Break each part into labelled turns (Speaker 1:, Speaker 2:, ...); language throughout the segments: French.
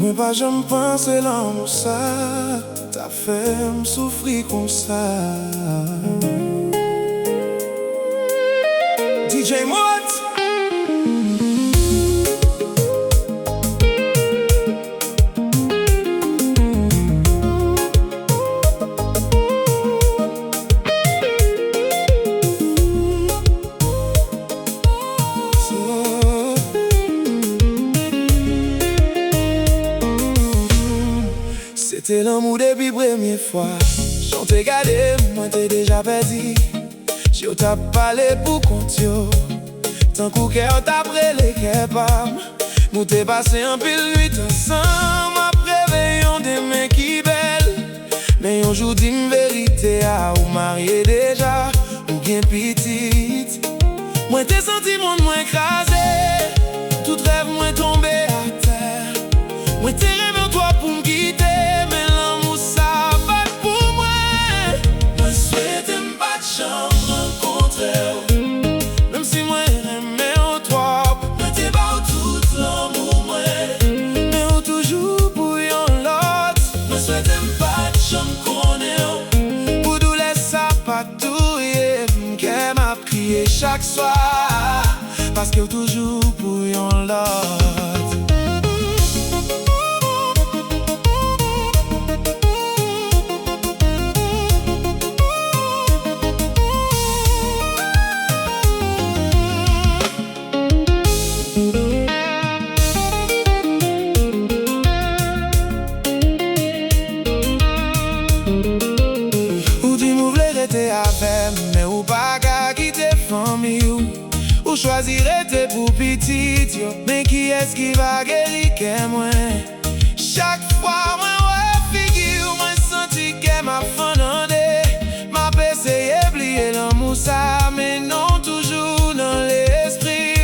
Speaker 1: Moi pas j'aime penser l'amour ça, t'as fait me souffrir comme ça. DJ Mott. C'était l'amour depuis première fois. J'en t'ai gardé, moi t'ai déjà perdu. J'y t'ai parlé pour compte yo. Tant qu'au cœur t'a brûlé capable. Nous t'ai passé un pile nuit ensemble. Après veillons des mains qui belles. Mais un jour dis vérité à ou marié déjà ou bien petite. Moi t'ai senti mon moins écrasé. Tout rêve moins tombé à terre. Moi t'ai rêvé en toi pour me quitter. Même si moi aimé au trop, moi t'es pas tout l'amour moi. Mais ou toujours pour yon l'autre. Moi souhaite pas de chambre qu'on est. Pour nous laisser ça pas tout yé. Qu'elle m'a prié chaque soir. Parce que toujours pour yon l'autre. Mais ou pas qu'à quitter famille ou choisirait tes pour petite yo. Mais qui est-ce qui va guérir que moi? Chaque fois moi figure moi senti que m'a fondé. M'a essayé oublier l'amour ça, mais non toujours dans l'esprit.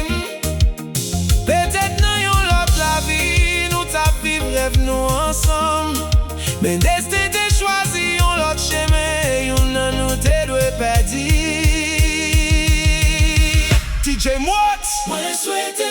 Speaker 1: Peut-être non yon l'autre la vie, nous t'a vivre rêve nous ensemble. Mais destin t'es choisi yon l'autre chemin, yon nan nous t'es doué perdu. DJ Mott. Moi souhaite